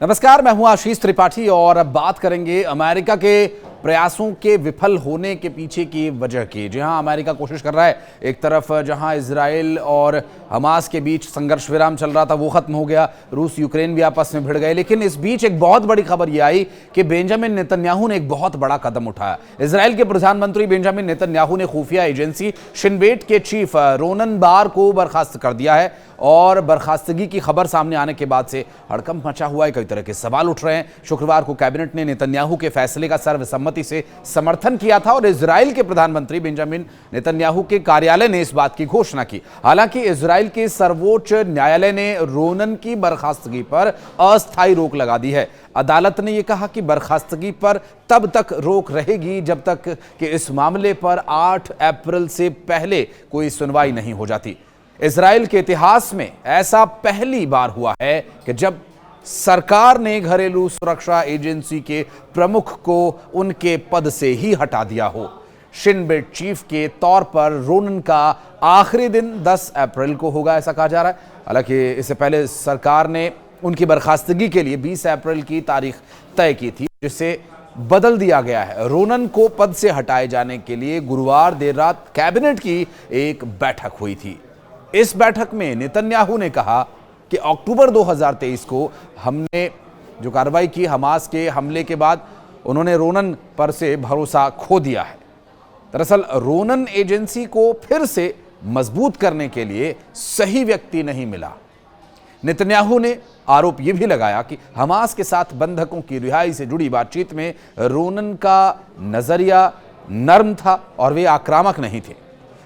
नमस्कार, मैं हूं आशीष त्रिपाठी और अब बात करेंगे अमेरिका के प्रयासों के विफल होने के पीछे की वजह की। जी हां, अमेरिका कोशिश कर रहा है। एक तरफ जहां इजराइल और हमास के बीच संघर्ष विराम चल रहा था, वो खत्म हो गया। रूस यूक्रेन भी आपस में भिड़ गए, लेकिन इस बीच एक बहुत बड़ी खबर यह आई कि बेंजामिन नेतन्याहू ने एक बहुत बड़ा कदम उठाया। इजराइल के प्रधानमंत्री बेंजामिन नेतन्याहू ने खुफिया एजेंसी शिन बेट के चीफ रोनन बार को बर्खास्त कर दिया है और बर्खास्तगी की खबर सामने आने के बाद से हड़कंप मचा हुआ है। कई तरह के सवाल उठ रहे हैं। शुक्रवार को कैबिनेट ने नेतन्याहू के फैसले का सर्वसम्मति से समर्थन किया था और इजराइल के प्रधानमंत्री बेंजामिन नेतन्याहू के कार्यालय ने इस बात की घोषणा की। हालांकि इजराइल के सर्वोच्च न्यायालय ने रोनन की बर्खास्तगी पर अस्थायी रोक लगा दी है। अदालत ने यह कहा कि बर्खास्तगी पर तब तक रोक रहेगी जब तक कि इस मामले पर 8 अप्रैल से पहले कोई सुनवाई नहीं हो जाती। इजराइल के इतिहास में ऐसा पहली बार हुआ है कि जब सरकार ने घरेलू सुरक्षा एजेंसी के प्रमुख को उनके पद से ही हटा दिया हो। शिन बेट चीफ के तौर पर रोनन का आखिरी दिन 10 अप्रैल को होगा, ऐसा कहा जा रहा है। हालांकि इससे पहले सरकार ने उनकी बर्खास्तगी के लिए 20 अप्रैल की तारीख तय की थी, जिसे बदल दिया गया है। रोनन को पद से हटाए जाने के लिए गुरुवार देर रात कैबिनेट की एक बैठक हुई थी। इस बैठक में नेतन्याहू ने कहा कि अक्टूबर 2023 को हमने जो कार्रवाई की हमास के हमले के बाद, उन्होंने रोनन पर से भरोसा खो दिया है। दरअसल रोनन एजेंसी को फिर से मजबूत करने के लिए सही व्यक्ति नहीं मिला। नेतन्याहू ने आरोप यह भी लगाया कि हमास के साथ बंधकों की रिहाई से जुड़ी बातचीत में रोनन का नजरिया नर्म था और वे आक्रामक नहीं थे।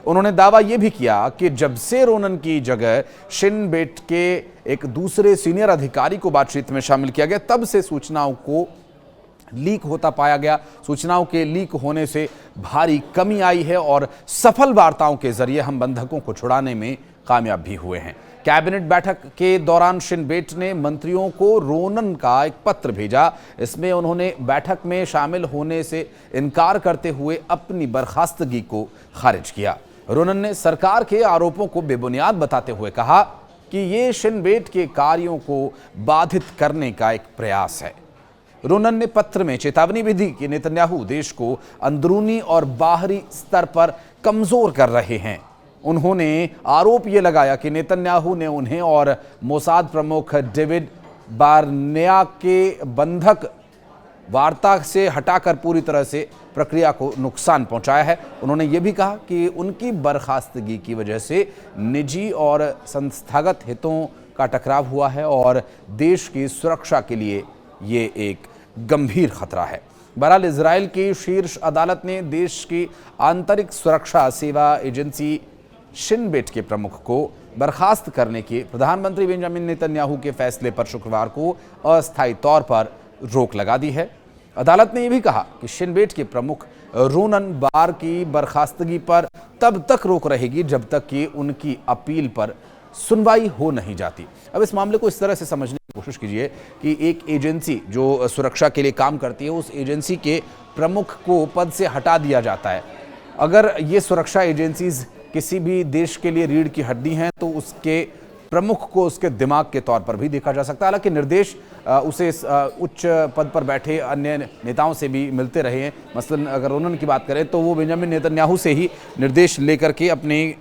उन्होंने दावा यह भी किया कि जब से रोनन की जगह शिन बेट के एक दूसरे सीनियर अधिकारी को बातचीत में शामिल किया गया, तब से सूचनाओं को लीक होता पाया गया। सूचनाओं के लीक होने से भारी कमी आई है और सफल वार्ताओं के जरिए हम बंधकों को छुड़ाने में कामयाब भी हुए हैं। कैबिनेट बैठक के दौरान शिन बेट ने मंत्रियों को रोनन का एक पत्र भेजा। इसमें उन्होंने बैठक में शामिल होने से इनकार करते हुए अपनी बर्खास्तगी को खारिज किया। रोनन ने सरकार के आरोपों को बेबुनियाद बताते हुए कहा कि ये शिन बेट के कार्यों को बाधित करने का एक प्रयास है। रोनन ने पत्र में चेतावनी भी दी कि नेतन्याहू देश को अंदरूनी और बाहरी स्तर पर कमजोर कर रहे हैं। उन्होंने आरोप यह लगाया कि नेतन्याहू ने उन्हें और मोसाद प्रमुख डेविड बार्नेया के बंधक वार्ता से हटाकर पूरी तरह से प्रक्रिया को नुकसान पहुंचाया है। उन्होंने यह भी कहा कि उनकी बर्खास्तगी की वजह से निजी और संस्थागत हितों का टकराव हुआ है और देश की सुरक्षा के लिए ये एक गंभीर खतरा है। बहरहाल इजराइल की शीर्ष अदालत ने देश की आंतरिक सुरक्षा सेवा एजेंसी शिन बेट के प्रमुख को बर्खास्त करने के प्रधानमंत्री बेंजामिन नेतन्याहू के फैसले पर शुक्रवार को अस्थायी तौर पर रोक लगा दी है। अदालत ने यह भी कहा कि शिन बेट के प्रमुख रोनन बार की बर्खास्तगी पर तब तक रोक रहेगी जब तक कि उनकी अपील पर सुनवाई हो नहीं जाती। अब इस मामले को इस तरह से समझने की कोशिश कीजिए कि एक एजेंसी जो सुरक्षा के लिए काम करती है, उस एजेंसी के प्रमुख को पद से हटा दिया जाता है। अगर ये सुरक्षा एजेंसीज किसी भी देश के लिए रीढ़ की हड्डी हैं तो उसके प्रमुख को उसके दिमाग के तौर पर भी देखा जा सकता है। हालांकि निर्देश उसे उच्च पद पर बैठे अन्य नेताओं से भी मिलते रहे हैं। मसलन अगर रोनन की बात करें तो वो बेंजामिन नेतन्याहू से ही निर्देश लेकर के अपनी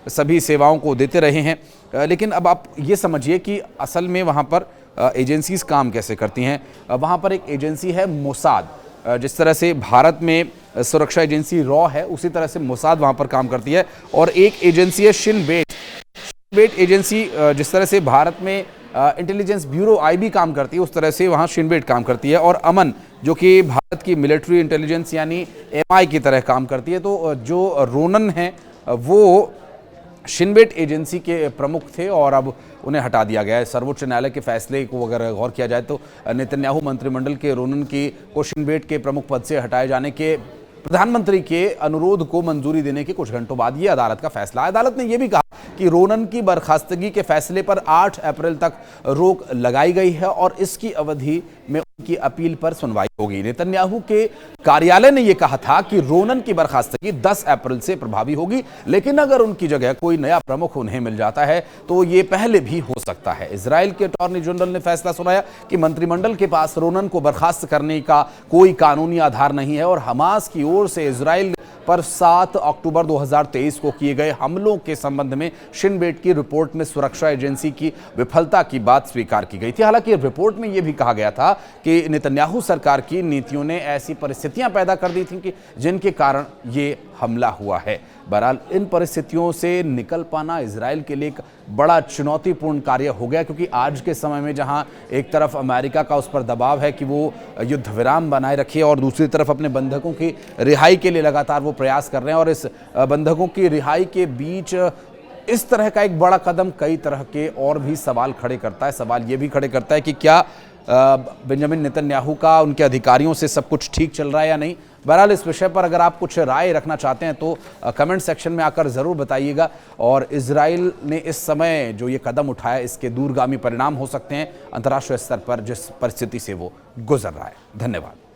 सभी सेवाओं को देते रहे हैं। लेकिन अब आप ये समझिए कि असल में वहाँ पर एजेंसीज काम कैसे करती हैं। वहाँ पर एक एजेंसी है मोसाद। जिस तरह से भारत में सुरक्षा एजेंसी रॉ है, उसी तरह से मोसाद वहाँ पर काम करती है। और एक एजेंसी है शिन बेट एजेंसी। जिस तरह से भारत में इंटेलिजेंस ब्यूरो आईबी काम करती है, उस तरह से वहाँ शिन बेट काम करती है। और अमन जो कि भारत की मिलिट्री इंटेलिजेंस यानी एमआई की तरह काम करती है। तो जो रोनन है वो शिन बेट एजेंसी के प्रमुख थे और अब उन्हें हटा दिया गया है। सर्वोच्च न्यायालय के फैसले को अगर गौर किया जाए तो नेतन्याहू मंत्रिमंडल के रोनन को शिन बेट के प्रमुख पद से हटाए जाने के प्रधानमंत्री के अनुरोध को मंजूरी देने के कुछ घंटों बाद ये अदालत का फैसला। अदालत ने यह भी कहा कि रोनन की बर्खास्तगी के फैसले पर 8 अप्रैल तक रोक लगाई गई है और इसकी अवधि में की अपील पर सुनवाई होगी। नेतन्याहू के कार्यालय ने यह कहा था कि रोनन की बर्खास्तगी 10 अप्रैल से प्रभावी होगी, लेकिन अगर उनकी जगह कोई नया प्रमुख उन्हें मिल जाता है तो ये पहले भी हो सकता है। इजराइल के अटॉर्नी जनरल ने फैसला सुनाया कि मंत्रिमंडल के पास रोनन को बर्खास्त करने का कोई कानूनी आधार नहीं है और हमास की ओर से इजराइल पर 7 अक्टूबर 2023 को किए गए हमलों के संबंध में शिन बेट की रिपोर्ट में सुरक्षा एजेंसी की विफलता की बात स्वीकार की गई थी। हालांकि रिपोर्ट में यह भी कहा गया था कि नेतन्याहू सरकार की नीतियों ने ऐसी परिस्थितियां पैदा कर दी थी कि जिनके कारण ये हमला हुआ है। बहरहाल इन परिस्थितियों से निकल पाना इजराइल के लिए एक बड़ा चुनौतीपूर्ण कार्य हो गया, क्योंकि आज के समय में जहां एक तरफ अमेरिका का उस पर दबाव है कि वो युद्ध विराम बनाए रखे और दूसरी तरफ अपने बंधकों की रिहाई के लिए लगातार वो प्रयास कर रहे हैं, और इस बंधकों की रिहाई के बीच इस तरह का एक बड़ा कदम कई तरह के और भी सवाल खड़े करता है। सवाल ये भी खड़े करता है कि क्या बेंजामिन नेतन्याहू का उनके अधिकारियों से सब कुछ ठीक चल रहा है या नहीं। बहरहाल इस विषय पर अगर आप कुछ राय रखना चाहते हैं तो कमेंट सेक्शन में आकर ज़रूर बताइएगा। और इजराइल ने इस समय जो ये कदम उठाया, इसके दूरगामी परिणाम हो सकते हैं अंतर्राष्ट्रीय स्तर पर जिस परिस्थिति से वो गुजर रहा है। धन्यवाद।